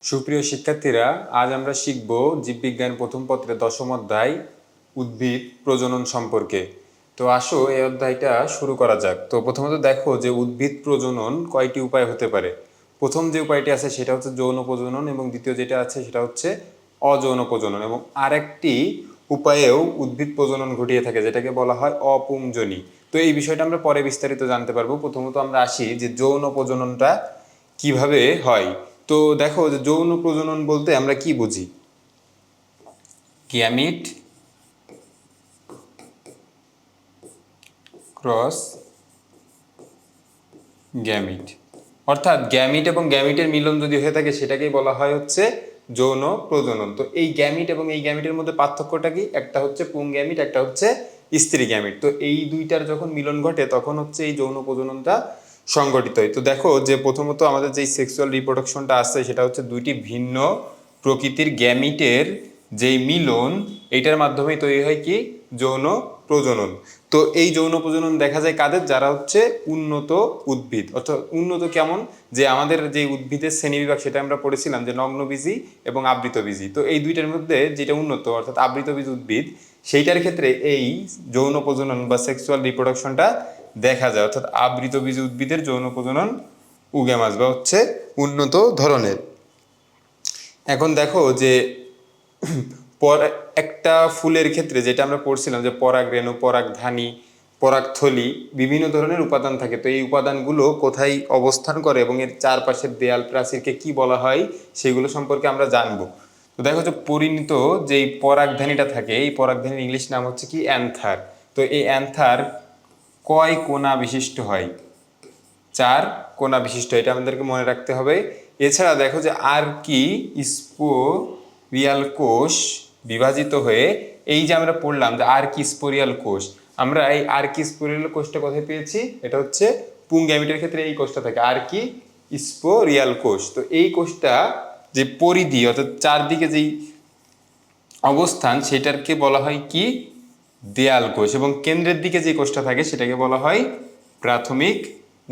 সুপ্রিয় শিক্ষার্থীরা, আজ আমরা শিখব জীববিজ্ঞান প্রথম পত্রের দশম অধ্যায় উদ্ভিদ প্রজনন সম্পর্কে। তো আসো এই অধ্যায়টা শুরু করা যাক। তো প্রথমত দেখো যে উদ্ভিদ প্রজনন কয়টি উপায় হতে পারে। প্রথম যে উপায়টি আছে সেটা হচ্ছে যৌন প্রজনন, এবং দ্বিতীয় যেটা আছে সেটা হচ্ছে অযৌন প্রজনন, এবং আরেকটি উপায়েও উদ্ভিদ প্রজনন ঘটিয়ে থাকে যেটাকে বলা হয় অপুংজনী। তো এই বিষয়টা আমরা পরে বিস্তারিত জানতে পারবো। প্রথমত আমরা আসি যে যৌন প্রজননটা কিভাবে হয়। তো দেখো যে যৌন প্রজনন বলতে আমরা কি বুঝি। গ্যামিট ক্রস গ্যামিট, অর্থাৎ গ্যামিট এবং গ্যামিটের মিলন যদি হয়ে থাকে সেটাকেই বলা হয় হচ্ছে যৌন প্রজনন। তো এই গ্যামিট এবং এই গ্যামিটের মধ্যে পার্থক্যটা কি? একটা হচ্ছে পুং গ্যামিট, একটা হচ্ছে স্ত্রী গ্যামিট। তো এই দুইটার যখন মিলন ঘটে তখন হচ্ছে এই যৌন প্রজননটা সংগঠিত হয়। তো দেখো যে প্রথমত আমাদের যেই সেক্সুয়াল রিপ্রোডাকশনটা আছে সেটা হচ্ছে দুইটি ভিন্ন প্রকৃতির গ্যামিটের যেই মিলন, এইটার মাধ্যমেই তৈরি হয় কি? যৌন প্রজনন। তো এই যৌন প্রজনন দেখা যায় কাদের? যারা হচ্ছে উন্নত উদ্ভিদ। অর্থাৎ উন্নত কেমন? যে আমাদের যে উদ্ভিদের শ্রেণীবিভাগ সেটা আমরা পড়েছিলাম যে নগ্নবীজি এবং আবৃতবীজি। তো এই দুইটার মধ্যে যেটা উন্নত অর্থাৎ আবৃতবীজ উদ্ভিদ, সেইটার ক্ষেত্রে এই যৌন প্রজনন বা সেক্সুয়াল রিপ্রোডাকশনটা দেখা যায়। অর্থাৎ আবৃতবীজ উদ্ভিদের যৌন প্রজনন উগেমাস বা হচ্ছে উন্নত ধরনের। এখন দেখো যে একটা ফুলের ক্ষেত্রে যেটা আমরা পড়ছিলাম যে পরাগরেণু, পরাগধানী, পরাগথলি, বিভিন্ন ধরনের উপাদান থাকে। তো এই উপাদানগুলো কোথায় অবস্থান করে এবং এর চারপাশের দেয়াল প্রাচীরকে কি বলা হয় সেগুলো সম্পর্কে আমরা জানবো। তো দেখো যে পরিণত যেই পরাগধানীটা থাকে, এই পরাগধানীর ইংলিশ নাম হচ্ছে কি? অ্যান্থার। তো এই অ্যান্থার কয় কোণা বিশিষ্ট হয়? 4 কোণা বিশিষ্ট, এটা আমাদেরকে মনে রাখতে হবে। এছাড়া দেখো যে আর কি স্পোরিয়াল কোষ বিভাজিত হয়ে, এই যে আমরা পড়লাম যে আর কি স্পোরিয়াল কোষ, আমরা এই আর কি স্পোরিয়াল কোষটা কোথায় পেয়েছি? এটা হচ্ছে পুং গ্যামিটের ক্ষেত্রে এই কোষটা থাকে আর কি স্পোরিয়াল কোষ। তো এই কোষটা যে পরিধি অর্থাৎ চারদিকে যেই অবস্থান সেটাকে বলা হয় কি? দেয়াল কোষ। এবং কেন্দ্রের দিকে যে কোষটা থাকে সেটাকে বলা হয় প্রাথমিক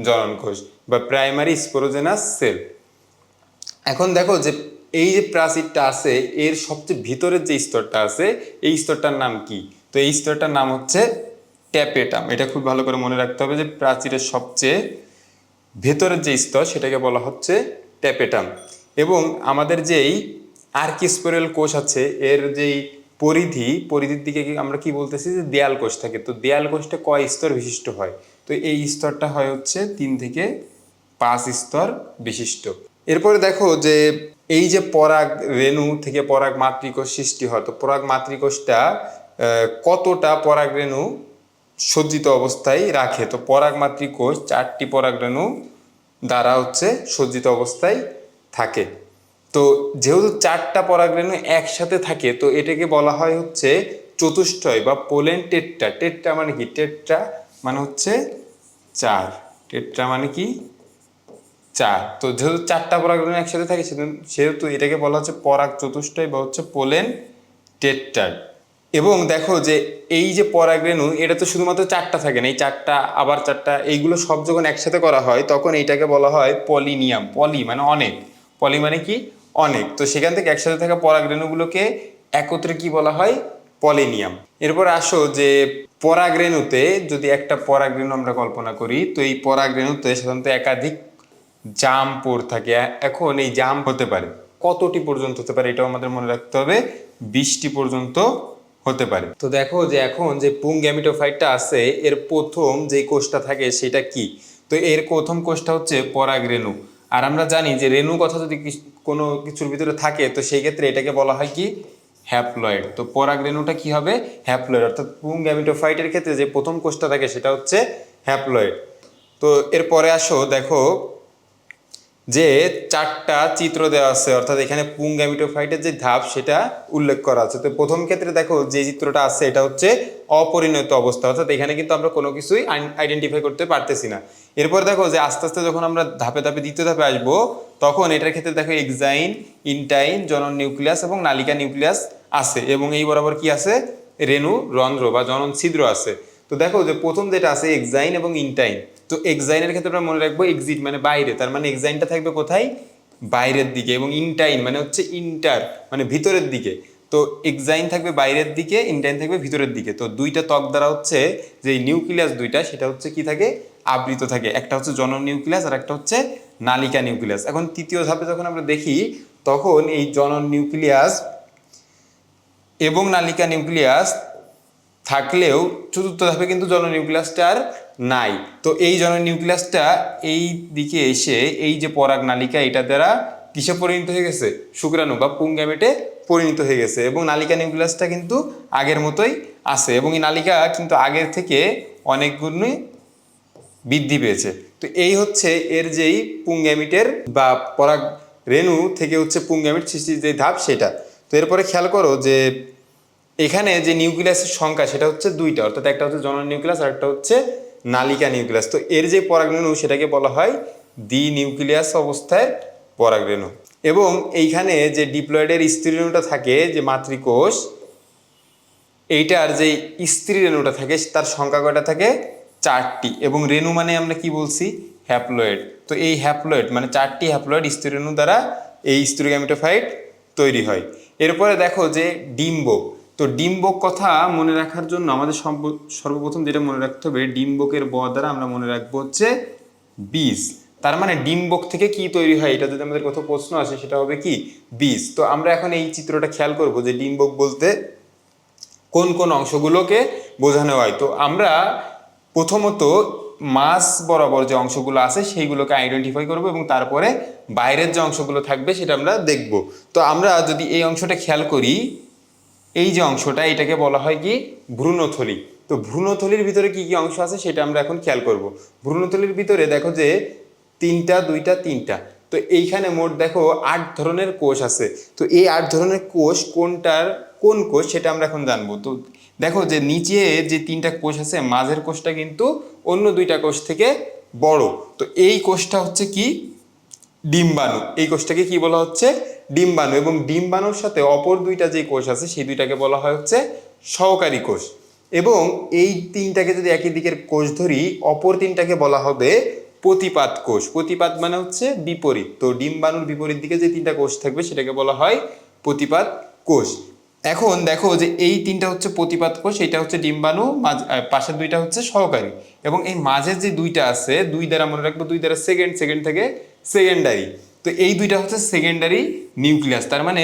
জনন কোষ বা প্রাইমারি স্পোরোজেনাস সেল। এখন দেখো যে এই যে প্রাচীরটা আছে এর সবচেয়ে ভিতরের যে স্তরটা আছে এই স্তরটার নাম কি? তো এই স্তরটার নাম হচ্ছে ট্যাপেটাম। এটা খুব ভালো করে মনে রাখতে হবে যে প্রাচীরের সবচেয়ে ভেতরের যে স্তর সেটাকে বলা হচ্ছে ট্যাপেটাম। এবং আমাদের যেই আর্কিস্পোরিয়াল কোষ আছে এর যেই পরিধির দিকে আমরা কি বলতেছি? যে দেয়াল কোষ থাকে। তো দেয়াল কোষটা কয় স্তর বিশিষ্ট হয়? তো এই স্তরটা হয় হচ্ছে 3 থেকে 5 স্তর বিশিষ্ট। এরপরে দেখো যে এই যে পরাগ রেণু থেকে পরাগ মাতৃকোষ সৃষ্টি হয়, তো পরাগ মাতৃকোষটা কতটা পরাগ রেণু সজ্জিত অবস্থায় রাখে? তো পরাগ মাতৃকোষ 4টি পরাগ রেণু দ্বারা হচ্ছে সজ্জিত অবস্থায় থাকে। তো যেহেতু 4টা পরাগরেণু একসাথে থাকে তো এটাকে বলা হয় হচ্ছে চতুষ্টয় বা পোলেন টেট্রা। টেট্রা মানে কি? টেট্রা মানে হচ্ছে 4। টেট্রা মানে কি? 4। তো যেহেতু 4টা পরাগরেণু একসাথে থাকে সেহেতু এটাকে বলা হচ্ছে পরাগ চতুষ্টয় বা হচ্ছে পোলেন টেট্রাড। এবং দেখো যে এই যে পরাগরেণু এটা তো শুধুমাত্র 4টা থাকে না, এই 4টা আবার 4টা, এইগুলো সব যখন একসাথে করা হয় তখন এইটাকে বলা হয় পলিনিয়াম। পলি মানে অনেক, পলি মানে কি? অনেক। তো সেখান থেকে একসাথে থাকা পরাগরেণুগুলোকে একত্রে কি বলা হয়? পলিনিয়াম। এরপর আসো যে পরাগরেণুতে যদি একটা পরাগরেণু আমরা কল্পনা করি, তো এই পরাগরেণুতে সাধারণত একাধিক জামপোর থাকে। এখন এই জাম হতে পারে কতটি পর্যন্ত হতে পারে? এটাও আমাদের মনে রাখতে হবে, 20টি পর্যন্ত হতে পারে। তো দেখো যে এখন যে পুং গ্যামিটোফাইটটা আছে এর প্রথম যে কোষটা থাকে সেটা কি? তো এর প্রথম কোষটা হচ্ছে পরাগরেণু। আর আমরা জানি যে রেণু কথা যদি কোনো কিছুর ভিতরে থাকে তো সেই ক্ষেত্রে এটাকে বলা হয় কি? হ্যাপ্লয়েড। তো পরাগরেণুটা কি হবে? হ্যাপ্লয়েড। অর্থাৎ পুং গ্যামিটোফাইটের ক্ষেত্রে যে প্রথম কোষটা থাকে সেটা হচ্ছে হ্যাপ্লয়েড। তো এরপরে আসো দেখো যে 4টা চিত্র দেওয়া আছে, অর্থাৎ এখানে পুং গ্যামিটোফাইটের যে ধাপ সেটা উল্লেখ করা আছে। তো প্রথম ক্ষেত্রে দেখো যে চিত্রটা আছে এটা হচ্ছে অপরিণত অবস্থা, অর্থাৎ এখানে কিন্তু আমরা কোনো কিছুই আইডেন্টিফাই করতে পারতেছি না। এরপর দেখো যে আস্তে আস্তে যখন আমরা ধাপে ধাপে দ্বিতীয় ধাপে আসবো তখন এটার ক্ষেত্রে দেখো এক্সাইন, ইনটাইন, জনন নিউক্লিয়াস এবং নালিকা নিউক্লিয়াস আছে, এবং এই বরাবর কি আছে? রেণু রন্ধ্র বা জনন ছিদ্র আছে। তো দেখো যে প্রথম যেটা আছে এক্সাইন এবং ইনটাইন। তো এক্সাইনের ক্ষেত্রে আমরা মনে রাখবো এক্সিট মানে বাইরে, তার মানে এক্সাইনটা থাকবে কোথায়? বাইরের দিকে, এবং ইনটাইন মানে হচ্ছে ইন্টার মানে ভিতরের দিকে। তো এক্সাইন থাকবে বাইরের দিকে, ইনটাইন থাকবে ভিতরের দিকে। তো দুইটা ত্বক দ্বারা হচ্ছে যে নিউক্লিয়াস দুইটা, সেটা হচ্ছে কি থাকে, আবৃত থাকে। একটা হচ্ছে জনন নিউক্লিয়াস আর একটা হচ্ছে নালিকা নিউক্লিয়াস। এখন তৃতীয় ধাপে যখন আমরা দেখি, তখন এই জনন নিউক্লিয়াস এবং নালিকা নিউক্লিয়াস থাকলেও চতুর্থ ধাপে কিন্তু জনন নিউক্লিয়াসটা আর নাই। তো এই জনন নিউক্লিয়াসটা এই দিকে এসে এই যে পরাগ নালিকা, এটা দ্বারা কিসে পরিণত হয়ে গেছে, শুক্রাণু বা পুংগ্যামেটে পরিণত হয়ে গেছে। এবং নালিকা নিউক্লিয়াসটা কিন্তু আগের মতোই আছে, এবং এই নালিকা কিন্তু আগের থেকে অনেক গুণই বৃদ্ধি পেয়েছে। তো এই হচ্ছে এর যেই পুংগ্যামিটের বা পরাগ রেণু থেকে হচ্ছে পুংগ্যামিট সৃষ্টির যে ধাপ, সেটা। তো এরপরে খেয়াল করো যে এখানে যে নিউক্লিয়াসের সংখ্যা সেটা হচ্ছে দুইটা, অর্থাৎ একটা হচ্ছে জনন নিউক্লিয়াস আর একটা হচ্ছে নালিকা নিউক্লিয়াস। তো এর যে পরাগরেণু সেটাকে বলা হয় দ্বি নিউক্লিয়াস অবস্থায় পরাগরেণু। এবং এইখানে যে ডিপ্লয়েডের স্ত্রী রেণুটা থাকে, যে মাতৃকোষ, এইটার যে স্ত্রী রেণুটা থাকে তার সংখ্যা কয়টা থাকে, 4টি। এবং রেণু মানে আমরা কি বলছি, হ্যাপ্লয়েড। তো এই হ্যাপ্লয়েড মানে 4টি হ্যাপ্লয়েড স্ত্রী রেণু দ্বারা এই স্টেরোগ্যামেটোফাইট তৈরি হয়। এরপরে দেখো যে ডিম্বক। তো ডিম্বক কথা মনে রাখার জন্য আমাদের সর্বপ্রথম যেটা মনে রাখতে হবে, ডিম্বকের ব দ্বারা আমরা মনে রাখবো হচ্ছে বীজ। তার মানে ডিম্বক থেকে কি তৈরি হয়, এটা যদি আমাদের কোথাও প্রশ্ন আসে সেটা হবে কি, বীজ। তো আমরা এখন এই চিত্রটা খেয়াল করব যে ডিম্বক বলতে কোন কোন অংশগুলোকে বোঝানো হয়। তো আমরা প্রথমত মাছ বরাবর যে অংশগুলো আছে সেইগুলোকে আইডেন্টিফাই করব, এবং তারপরে বাইরের যে অংশগুলো থাকবে সেটা আমরা দেখব। তো আমরা যদি এই অংশটা খেয়াল করি, এই যে অংশটা, এটাকে বলা হয় কি, ভ্রূণথলি। তো ভ্রূণথলির ভিতরে কি কি অংশ আছে সেটা আমরা এখন খেয়াল করব। ভ্রূণথলির ভিতরে দেখো যে 3টা 2টা 3টা। তো এইখানে মোট দেখো 8 ধরনের কোষ আছে। তো এই 8 ধরনের কোষ কোনটার কোন কোষ সেটা আমরা এখন জানবো। তো দেখো যে নিচে যে 3টা কোষ আছে, মাঝের কোষটা কিন্তু অন্য 2টা কোষ থেকে বড়। তো এই কোষটা হচ্ছে কি, ডিম্বাণু। এই কোষটাকে কি বলা হচ্ছে, ডিম্বাণু। এবং ডিম্বাণুর সাথে অপর 2টা যে কোষ আছে সেই 2টাকে বলা হয় হচ্ছে সহকারী কোষ। এবং এই 3টাকে যদি একই দিকের কোষ ধরি, অপর 3টাকে বলা হবে প্রতিপাদ কোষ। প্রতিপাদ মানে হচ্ছে বিপরীত। তো ডিম্বাণুর বিপরীত দিকে যে 3টা কোষ থাকবে সেটাকে বলা হয় প্রতিপাদ কোষ। এখন দেখো যে এই 3টা হচ্ছে প্রতিপাদ কোষ, এটা হচ্ছে ডিম্বাণু, পাশের 2টা হচ্ছে সহকারী। এবং এই মাঝের যে 2টা আছে, 2 দ্বারা মনে রাখবো, 2 দ্বারা সেকেন্ড, সেকেন্ড থেকে সেকেন্ডারি। তো এই 2টা হচ্ছে সেকেন্ডারি নিউক্লিয়াস। তার মানে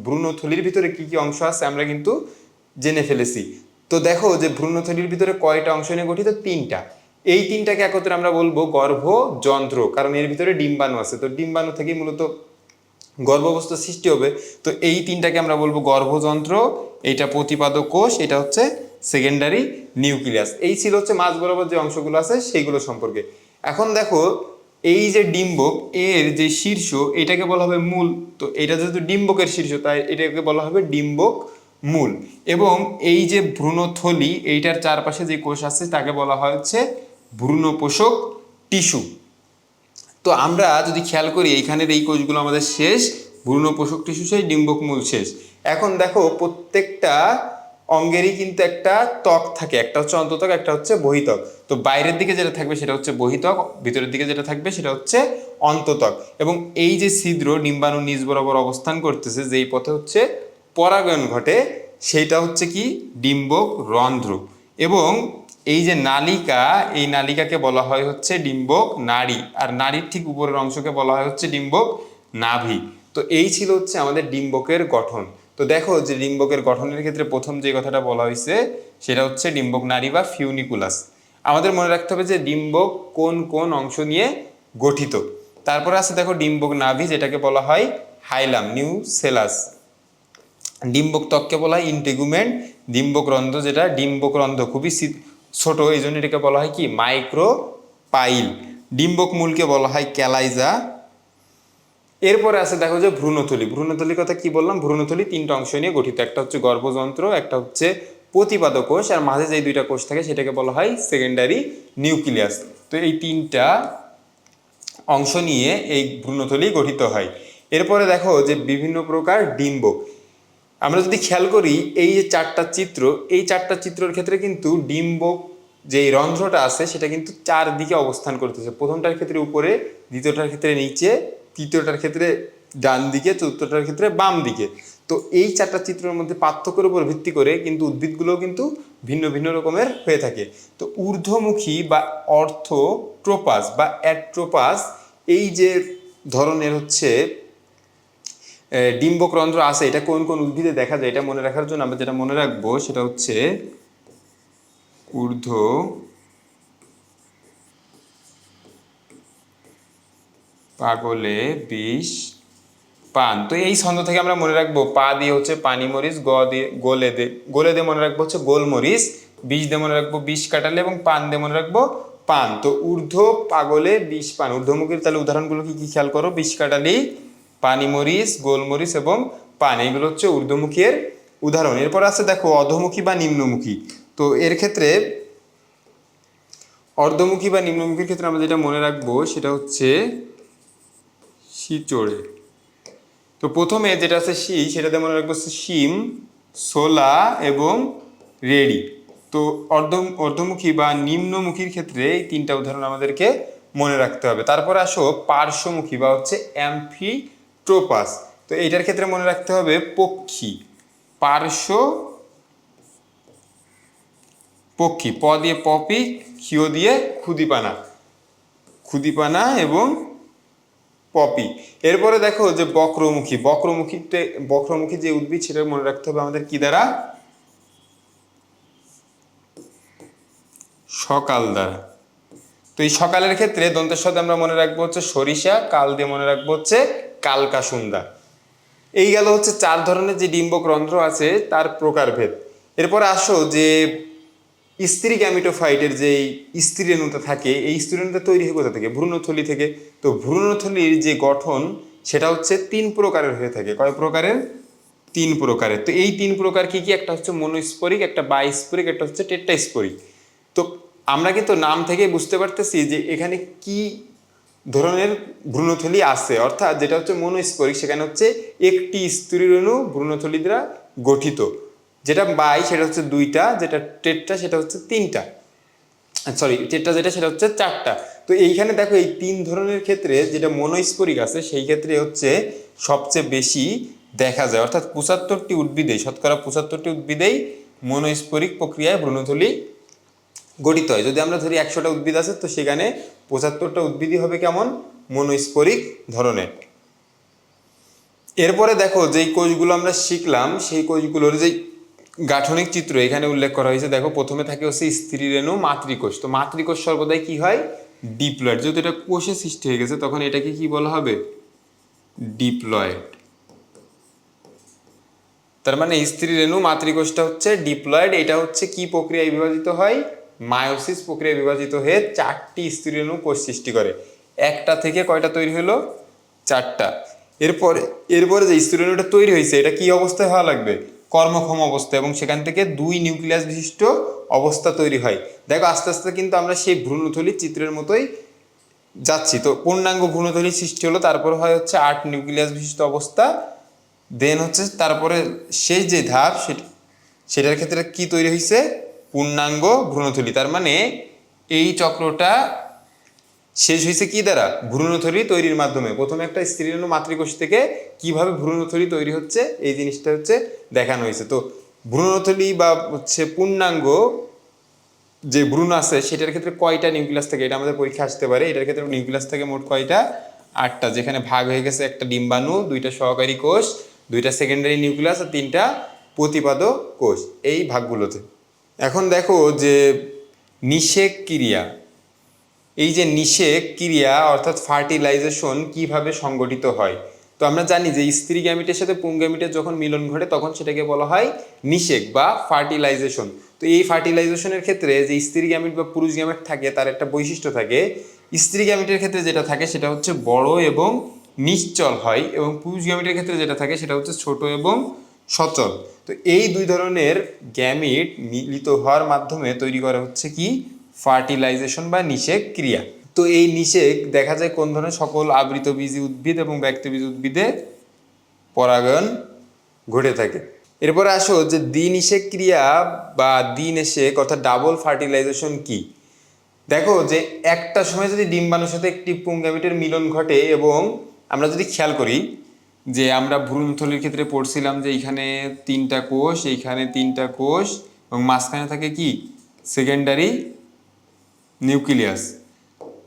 ভ্রূণথলির ভিতরে কি কি অংশ আছে আমরা কিন্তু জেনে ফেলেছি। তো দেখো যে ভ্রূণথলির ভিতরে কয়টা অংশ নিয়ে গঠিত, 3টা। এই 3টাকে একত্রে আমরা বলবো গর্ভযন্ত্র, কারণ এর ভিতরে ডিম্বাণু আছে। তো ডিম্বাণু থেকে মূলত গর্ভাবস্থা সৃষ্টি হবে। তো এই 3টাকে আমরা বলবো গর্ভযন্ত্র, এইটা প্রতিপাদক কোষ, এটা হচ্ছে সেকেন্ডারি নিউক্লিয়াস। এই ছিল হচ্ছে মাঝ বরাবর যে অংশগুলো আছে সেইগুলো সম্পর্কে। এখন দেখো এই যে ডিম্বক, এর যে শীর্ষ এটাকে বলা হবে মূল। তো এটা যেহেতু ডিম্বকের শীর্ষ, তাই এটাকে বলা হবে ডিম্বক মূল। এবং এই যে ভ্রূণথলি, এইটার চারপাশে যে কোষ আছে তাকে বলা হয় হচ্ছে ভ্রূণপোষক টিস্যু। তো আমরা যদি খেয়াল করি, এইখানের এই কোষগুলো আমাদের শেষ, ভ্রূণপোষক টিস্যু শেষ, ডিম্বক মূল শেষ। এখন দেখো প্রত্যেকটা অঙ্গেরই কিন্তু একটা ত্বক থাকে, একটা হচ্ছে অন্তত্বক, একটা হচ্ছে বহিত্বক। তো বাইরের দিকে যেটা থাকবে সেটা হচ্ছে বহিত্বক, ভিতরের দিকে যেটা থাকবে সেটা হচ্ছে অন্তত্বক। এবং এই যে ছিদ্র ডিম্বাণু নিজ বরাবর অবস্থান করতেছে, যেই পথে হচ্ছে পরাগায়ন ঘটে, সেইটা হচ্ছে কি, ডিম্বক রন্ধ্র। এবং এই যে নালিকা, এই নালিকাকে বলা হয় হচ্ছে ডিম্বক নাড়ি, আর নাড়ির ঠিক উপরের অংশকে বলা হয় হচ্ছে ডিম্বক নাভি। তো এই ছিল হচ্ছে আমাদের ডিম্বকের গঠন। তো দেখো যে ডিম্বকের গঠনের ক্ষেত্রে প্রথম যে কথাটা বলা হয়েছে সেটা হচ্ছে ডিম্বক নাড়ি বা ফিউনিকুলাস। আমাদের মনে রাখতে হবে যে ডিম্বক কোন কোন অংশ নিয়ে গঠিত। তারপরে আছে দেখো ডিম্বক নাভি, যেটাকে বলা হয় হাইলাম নিউসেলাস। ডিম্বক ত্বককে বলা হয় ইন্টেগুমেন্ট। ডিম্বক রন্ধ্র, যেটা ডিম্বক রন্ধ্র খুবই ছোট, এই জন্য এটাকে বলা হয় কি, মাইক্রোপাইল। ডিম্বক মূলকে বলা হয় ক্যালাইজা। এরপরে আছে দেখো যে ভ্রূণথলি। ভ্রূণথলির কথা কি বললাম, ভ্রূণথলি 3টা অংশ নিয়ে গঠিত, একটা হচ্ছে গর্ভযন্ত্র, একটা হচ্ছে প্রতিপাদক কোষ, আর মাঝে যে 2টা কোষ থাকে সেটাকে বলা হয় সেকেন্ডারি নিউক্লিয়াস। তো এই 3টা অংশ নিয়ে এই ভ্রূণথলি গঠিত হয়। এরপরে দেখো যে বিভিন্ন প্রকার ডিম্বক। আমরা যদি খেয়াল করি এই যে 4টা চিত্র, এই 4টা চিত্রের ক্ষেত্রে কিন্তু ডিম্বক যে রন্ধ্রটা আছে সেটা কিন্তু 4 দিকে অবস্থান করতেছে। প্রথমটার ক্ষেত্রে উপরে, দ্বিতীয়টার ক্ষেত্রে নিচে, তৃতীয়টার ক্ষেত্রে ডান দিকে, চতুর্থটার ক্ষেত্রে বাম দিকে। তো এই চারটা চিত্রের মধ্যে পার্থক্যের উপর ভিত্তি করে কিন্তু উদ্ভিদগুলোও কিন্তু ভিন্ন ভিন্ন রকমের হয়ে থাকে। তো ঊর্ধ্বমুখী বা অর্থোট্রোপাস বা অ্যাট্রোপাস এই যে ধরনের হচ্ছে ডিম্বকরন্ধ্র আছে, এটা কোন কোন উদ্ভিদে দেখা যায় এটা মনে রাখার জন্য আমরা যেটা মনে রাখবো সেটা হচ্ছে ঊর্ধ্ব পাগলে বিষ পান। তো এই ছন্দ থেকে আমরা মনে রাখবো পা দিয়ে হচ্ছে পানি মরিচ, গ দিয়ে গোলে দিয়ে মনে রাখবো হচ্ছে গোলমরিচ, বিষ দিয়ে মনে রাখবো বিষ কাটালে এবং পান দিয়ে মনে রাখবো পান। তো ঊর্ধ্ব পাগলে বিষ পান, ঊর্ধ্বমুখীর তাহলে উদাহরণগুলো কি কি খেয়াল করো, বিষ কাটালি, পানি মরিচ, গোলমরিচ এবং পান, এইগুলো হচ্ছে ঊর্ধ্বমুখীর উদাহরণ। এরপর আছে দেখো অধোমুখী বা নিম্নমুখী। তো এর ক্ষেত্রে অর্ধমুখী বা নিম্নমুখীর ক্ষেত্রে আমরা যেটা মনে রাখবো সেটা হচ্ছে শিচড়ে। তো প্রথমে যেটা আছে সেটাতে মনে রাখবো শিম, ছোলা এবং রেড়ি। তো অর্ধমুখী বা নিম্নমুখীর ক্ষেত্রে এই তিনটা উদাহরণ আমাদেরকে মনে রাখতে হবে। তারপর আসো পার্শ্বমুখী বা হচ্ছে অ্যাম্ফিট্রোপাস। তো এইটার ক্ষেত্রে মনে রাখতে হবে পক্ষী, পার্শ্ব পক্ষী, প দিয়ে পপি, ক্ষিয় দিয়ে ক্ষুদিপানা, ক্ষুদিপানা এবং পপি। এরপরে দেখো যে বক্রমুখী, বক্রমুখী যে উদ্ভিদ সেটা মনে রাখতে হবে আমাদের কি দ্বারা, সকাল দ্বারা। তো এই সকালের ক্ষেত্রে দন্তের সাথে আমরা মনে রাখবো হচ্ছে সরিষা, কাল দিয়ে মনে রাখবো হচ্ছে কালকাসুন্দা। এই গেল হচ্ছে চার ধরনের যে ডিম্বকরন্ধ্র আছে তার প্রকারভেদ। এরপর আসো যে স্ত্রী গ্যামিটোফাইটের যে স্ত্রী রেণুটা থাকে, এই স্ত্রী রেণুটা তৈরি হয় কোথা থেকে, ভ্রূণথলি থেকে। তো ভ্রূণথলির যে গঠন সেটা হচ্ছে তিন প্রকারের হয়ে থাকে। কয় প্রকারের? তিন প্রকারের। তো এই তিন প্রকার কি কি, একটা হচ্ছে মনোস্পরিক, একটা বাইস্পরিক, একটা হচ্ছে টেট্রাস্পরিক। তো আমরা কিন্তু নাম থেকে বুঝতে পারতেছি যে এখানে কি ধরনের ভ্রূণথলি আছে, অর্থাৎ যেটা হচ্ছে মনোস্পরিক সেখানে হচ্ছে একটি স্ত্রী রেণু ভ্রূণথলি দ্বারা গঠিত, যেটা বাই সেটা হচ্ছে দুইটা, যেটা টেট্রা সেটা হচ্ছে তিনটা, সরি টেট্রা যেটা সেটা হচ্ছে চারটা। তো এইখানে দেখো এই তিন ধরনের ক্ষেত্রে যেটা মনোস্পরিক আছে সেই ক্ষেত্রে হচ্ছে সবচেয়ে বেশি দেখা যায়, অর্থাৎ 75টি উদ্ভিদেই, শতকরা 75টি উদ্ভিদেই মনোস্পরিক প্রক্রিয়ায় ভ্রূণথলি গঠিত হয়। যদি আমরা ধরি 100টা উদ্ভিদ আছে তো সেখানে 75টা উদ্ভিদই হবে কেমন, মনোস্পরিক ধরনের। এরপরে দেখো যেই কোষগুলো আমরা শিখলাম সেই কোষগুলোর যে গাঠনিক চিত্র এখানে উল্লেখ করা হয়েছে। দেখো প্রথমে থাকে হচ্ছে স্ত্রী রেণু মাতৃকোষ। তো মাতৃকোষ সর্বদাই কি হয়, ডিপ্লয়েড। যেহেতু এটা কোষে সৃষ্টি হয়ে গেছে তখন এটাকে কি বলা হবে, ডিপ্লয়েড। তার মানে স্ত্রী রেণু মাতৃকোষটা হচ্ছে ডিপ্লয়েড। এটা হচ্ছে কি প্রক্রিয়ায় বিভাজিত হয়, মায়োসিস প্রক্রিয়ায় বিভাজিত হয়ে 4টি স্ত্রী রেণু কোষ সৃষ্টি করে। একটা থেকে কয়টা তৈরি হলো, 4টা। এরপরে এরপরে যে স্ত্রী রেণুটা তৈরি হয়েছে এটা কি অবস্থায় হওয়া লাগবে, কর্মক্ষম অবস্থা, এবং সেখান থেকে 2 নিউক্লিয়াস বিশিষ্ট অবস্থা তৈরি হয়। দেখো আস্তে আস্তে কিন্তু আমরা সেই ভ্রূণথলি চিত্রের মতোই যাচ্ছি। তো পূর্ণাঙ্গ ভ্রূণথলি সৃষ্টি হলো, তারপর হয় হচ্ছে 8 নিউক্লিয়াস বিশিষ্ট অবস্থা, দেন হচ্ছে তারপরে শেষ যে ধাপ সেটার ক্ষেত্রে কি তৈরি হয়েছে, পূর্ণাঙ্গ ভ্রূণথলি। তার মানে এই চক্রটা শেষ হয়েছে কি দ্বারা, ভ্রূণথলি তৈরির মাধ্যমে। প্রথমে একটা স্ত্রী রেণু মাতৃকোষ থেকে কিভাবে ভ্রূণথলি তৈরি হচ্ছে এই জিনিসটা হচ্ছে দেখানো হয়েছে। তো ভ্রূণথলি বা হচ্ছে পূর্ণাঙ্গ যে ভ্রূণ আছে সেটার ক্ষেত্রে কয়টা নিউক্লিয়াস থাকে, এটা আমাদের পরীক্ষা আসতে পারে। এটার ক্ষেত্রে নিউক্লিয়াস থাকে মোট কয়টা, 8টা, যেখানে ভাগ হয়ে গেছে একটা ডিম্বাণু, 2টা সহকারী কোষ, 2টা সেকেন্ডারি নিউক্লিয়াস আর 3টা প্রতিপাদক কোষ, এই ভাগগুলোতে। এখন দেখো যে নিষেক ক্রিয়া, এই যে নিষেক ক্রিয়া অর্থাৎ ফার্টিলাইজেশন কিভাবে সংগঠিত হয়। তো আমরা জানি যে স্ত্রী গ্যামিটের সাথে পুং গ্যামিটের যখন মিলন ঘটে তখন সেটাকে বলা হয় নিষেক বা ফার্টিলাইজেশন। তো এই ফার্টিলাইজেশনের ক্ষেত্রে যে স্ত্রী গ্যামিট বা পুরুষ গ্যামিট থাকে তার একটা বৈশিষ্ট্য থাকে। স্ত্রী গ্যামিটের ক্ষেত্রে যেটা থাকে সেটা হচ্ছে বড় এবং নিশ্চল হয়, এবং পুরুষ গ্যামিটের ক্ষেত্রে যেটা থাকে সেটা হচ্ছে ছোট এবং সচল। তো এই দুই ধরনের গ্যামিট মিলিত হওয়ার মাধ্যমে তৈরি করা হচ্ছে কি, ফার্টিলাইজেশন বা নিষেক ক্রিয়া। তো এই নিষেক দেখা যায় কোন ধরনের, সকল আবৃতবীজী উদ্ভিদ এবং ব্যক্তবীজী উদ্ভিদে পরাগায়ন ঘটে থাকে। এরপরে আসো যে দ্বিনিষেক ক্রিয়া বা দ্বিনিষেক অর্থাৎ ডাবল ফার্টিলাইজেশন কি। দেখো যে একটা সময় যদি ডিম্বাণুর সাথে একটি পুংগ্যামিটের মিলন ঘটে এবং আমরা যদি খেয়াল করি যে আমরা ভ্রূণথলির ক্ষেত্রে পড়ছিলাম যে এইখানে 3টা কোষ, এইখানে 3টা কোষ এবং মাঝখানে থাকে কি সেকেন্ডারি নিউক্লিয়াস,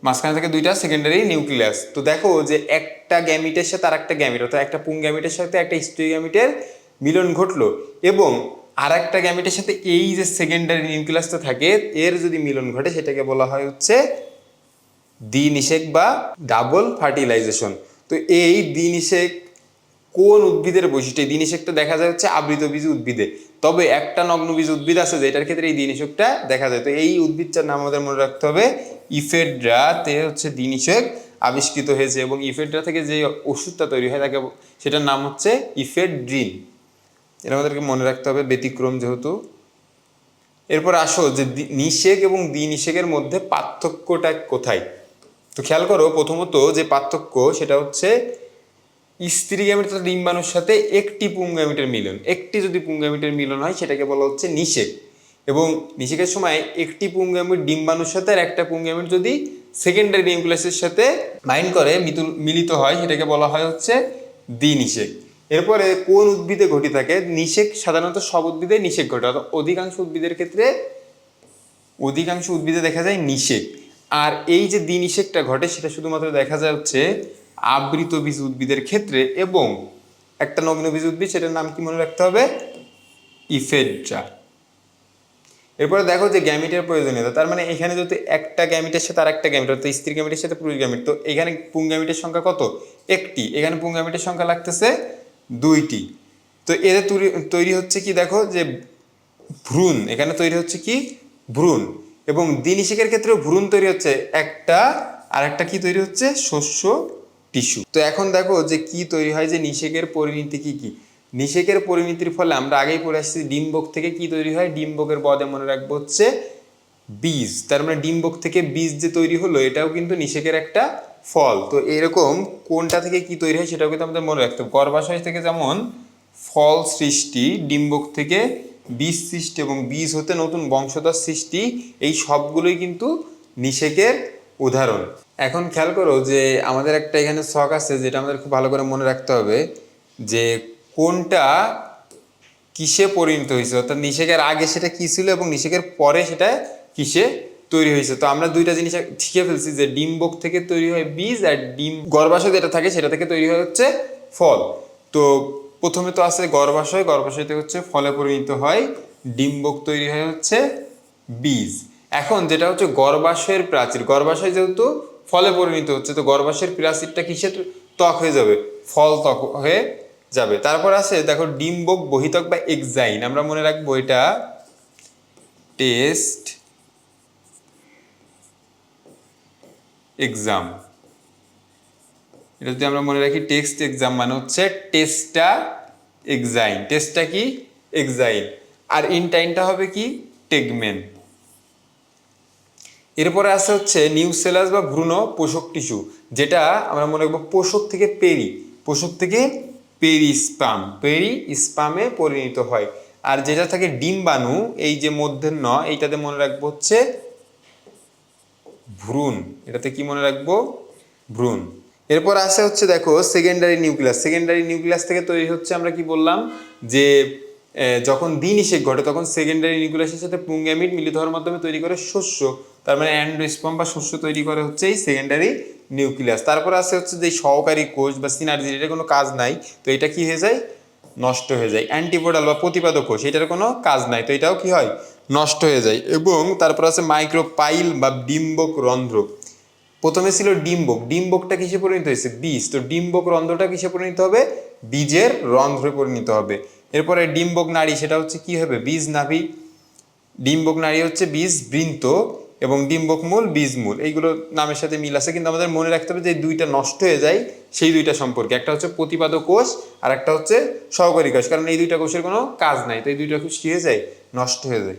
মাঝখানে থাকে 2টা সেকেন্ডারি নিউক্লিয়াস। তো দেখো যে একটা গ্যামিটের সাথে আর একটা গ্যামিট, অর্থাৎ একটা পুং গ্যামিটের সাথে একটা স্ত্রী গ্যামিটের মিলন ঘটলো এবং আর একটা গ্যামিটের সাথে এই যে সেকেন্ডারি নিউক্লিয়াসটা থাকে এর যদি মিলন ঘটে সেটাকে বলা হয় হচ্ছে দ্বিনিষেক বা ডাবল ফার্টিলাইজেশন। তো এই দ্বিনিষেক কোন উদ্ভিদের বৈশিষ্ট্য? এই দ্বিনিষেকটা দেখা যায় হচ্ছে আবৃতবীজী উদ্ভিদে, তবে একটা নগ্নবীজ উদ্ভিদ আছে যেটার ক্ষেত্রে এই দ্বিনিষেকটা দেখা যায়। তো এই উদ্ভিদটার নাম আমাদের মনে রাখতে হবে ইফেড্রাতে হচ্ছে দ্বিনিষেক আবিষ্কৃত হয়েছে এবং ইফেড্রা থেকে যে ওষুধটা তৈরি হয় তাকে সেটার নাম হচ্ছে ইফেড্রিন। এটা আমাদেরকে মনে রাখতে হবে ব্যতিক্রম যেহেতু। এরপর আসো যে নিষেক এবং দ্বিনিষেকের মধ্যে পার্থক্যটা কোথায়। তো খেয়াল করো প্রথমত যে পার্থক্য সেটা হচ্ছে স্ত্রী গ্যামেট তথা ডিম্বাণুর সাথে একটি পুংগ্যামেটের মিলন, একটি যদি পুংগ্যামেটের মিলন হয় সেটাকে বলা হচ্ছে নিষেক। এবং নিষেকের সময় একটি পুংগ্যামেট ডিম্বাণুর সাথে আর একটা পুংগ্যামেট যদি সেকেন্ডারি নিউক্লিয়াসের সাথে বাইন্ড করে মিলিত হয় সেটাকে বলা হয় হচ্ছে দ্বিনিষেক। এরপরে কোন উদ্ভিদে ঘটে থাকে নিষেক? সাধারণত সব উদ্ভিদে নিষেক ঘটে, অর্থাৎ অধিকাংশ উদ্ভিদের ক্ষেত্রে অধিকাংশ উদ্ভিদে দেখা যায় নিষেক। আর এই যে দ্বিনিষেকটা ঘটে সেটা শুধুমাত্র দেখা যায় হচ্ছে আবৃতবীজ উদ্ভিদের ক্ষেত্রে এবং একটা নগ্নবীজ উদ্ভিদ, সেটার নাম কি মনে রাখতে হবে? ইফেড্রা। এরপরে দেখো যে গ্যামিটের প্রয়োজনীয়তা, তার মানে এখানে যদি একটা গ্যামিটের সাথে আর একটা গ্যামিট, অর্থাৎ স্ত্রী গ্যামিটের সাথে পুরুষ গ্যামিট, তো এখানে পুংগ্যামিটের সংখ্যা কত? একটি। এখানে পুংগ্যামিটের সংখ্যা লাগতেছে 2টি। তো এদের তৈরি হচ্ছে কি দেখো যে ভ্রূণ, এখানে তৈরি হচ্ছে কি ভ্রূণ। এবং দ্বিনিষেকের ক্ষেত্রেও ভ্রূণ তৈরি হচ্ছে একটা, আর একটা কি তৈরি হচ্ছে? শস্য টিস্যু। তো এখন দেখো যে কি তৈরি হয়, যে নিষেকের পরিণতি কি কি। নিষেকের পরিণতির ফলে আমরা আগেই পড়ে আসছি ডিম্বক থেকে কি তৈরি হয়, ডিম্বকের পদে মনে রাখবো হচ্ছে বীজ। তার মানে ডিম্বক থেকে বীজ যে তৈরি হলো এটাও কিন্তু নিষেকের একটা ফল। তো এরকম কোনটা থেকে কি তৈরি হয় সেটাও কিন্তু আমাদের মনে রাখতে হবে। গর্ভাশয় থেকে যেমন ফল সৃষ্টি, ডিম্বক থেকে বীজ সৃষ্টি এবং বীজ হতে নতুন বংশধর সৃষ্টি, এই সবগুলোই কিন্তু নিষেকের উদাহরণ। এখন খেয়াল করো যে আমাদের একটা এখানে ছক আছে যেটা আমাদের খুব ভালো করে মনে রাখতে হবে যে কোনটা কিসে পরিণত হয়েছে, অর্থাৎ নিষেকের আগে সেটা কি ছিল এবং নিষেকের পরে সেটা কিসে তৈরি হয়েছে। তো আমরা দুইটা জিনিস শিখে ফেলছি যে ডিম্বক থেকে তৈরি হয় বীজ আর গর্ভাশয় যেটা থাকে সেটা থেকে তৈরি হয় হচ্ছে ফল। তো প্রথমে তো আছে গর্ভাশয়, গর্ভাশয় থেকে হচ্ছে ফলে পরিণত হয়, ডিম্বক তৈরি হয় হচ্ছে বীজ। এখন যেটা হচ্ছে গর্ভাশয়ের প্রাচীর, গর্ভাশয় যেহেতু ফলে পরিণত হচ্ছে তো গর্ভাশয়ের প্রাচীরটা কিসে ত্বক হয়ে যাবে? ফল ত্বক হয়ে যাবে। তারপর আছে দেখো ডিম্বক বহিত্বক বা এক্সাইন, আমরা মনে রাখবো এটা টেস্ট এক্সাম। এটা যদি আমরা মনে রাখি টেক্সট এক্সাম মানে হচ্ছে টেস্টা এক্সাইন, টেস্টটা কি এক্সাইন, আর ইনটাইনটা হবে কি টেগমেন। এরপরে আছে হচ্ছে নিউসেলাস বা ভ্রূণ পোষক টিস্যু, যেটা আমরা মনে রাখবো পোষক থেকে পেরি, পোষক থেকে পেরি স্পাম, পেরি স্পামে পরিণত হয়। আর যেটা থাকে ডিম্বাণু, এই যে মধ্যাহ্ন এইটাতে মনে রাখবো হচ্ছে ভ্রূণ, এটাতে কি মনে রাখবো? ভ্রূণ। এরপর আসে হচ্ছে দেখো সেকেন্ডারি নিউক্লিয়াস, সেকেন্ডারি নিউক্লিয়াস থেকে তৈরি হচ্ছে আমরা কি বললাম যে যখন দ্বিনিষেক ঘটে তখন সেকেন্ডারি নিউক্লিয়াসের সাথে পুংগ্যামিট মিলিত হওয়ার মাধ্যমে তৈরি করে শস্য, তার মানে অ্যান্ডোস্পার্ম বা শস্য তৈরি করে হচ্ছে এই সেকেন্ডারি নিউক্লিয়াস। তারপর আসে হচ্ছে যে সহকারী কোষ বা সিনার্জি, এটা কোনো কাজ নাই তো এটা কি হয়ে যায়? নষ্ট হয়ে যায়। অ্যান্টিপোডাল বা প্রতিপাদক কোষ, এটার কোনো কাজ নাই তো এটাও কি হয়? নষ্ট হয়ে যায়। এবং তারপর আছে মাইক্রোপাইল বা ডিম্বক রন্ধ্র। প্রথমে ছিল ডিম্বক, ডিম্বকটা কিসে পরিণত হয়েছে? বীজ। তো ডিম্বক রন্ধ্রটা কিসে পরিণত হবে? বীজের রন্ধ্রে পরিণত হবে। এরপরে ডিম্বক নাড়ি, সেটা হচ্ছে কি হবে? বীজ নাভি। ডিম্বক নাড়ি হচ্ছে বীজ বৃন্ত এবং ডিম্বক মূল বীজ মূল, এইগুলো নামের সাথে মিল আছে, কিন্তু আমাদের মনে রাখতে হবে যে দুইটা নষ্ট হয়ে যায় সেই দুইটা সম্পর্কে, একটা হচ্ছে প্রতিপাদক কোষ আর একটা হচ্ছে সহকারী কোষ, কারণ এই দুইটা কোষের কোনো কাজ নাই, তো এই দুইটা কোষ কি হয়ে যায়? নষ্ট হয়ে যায়।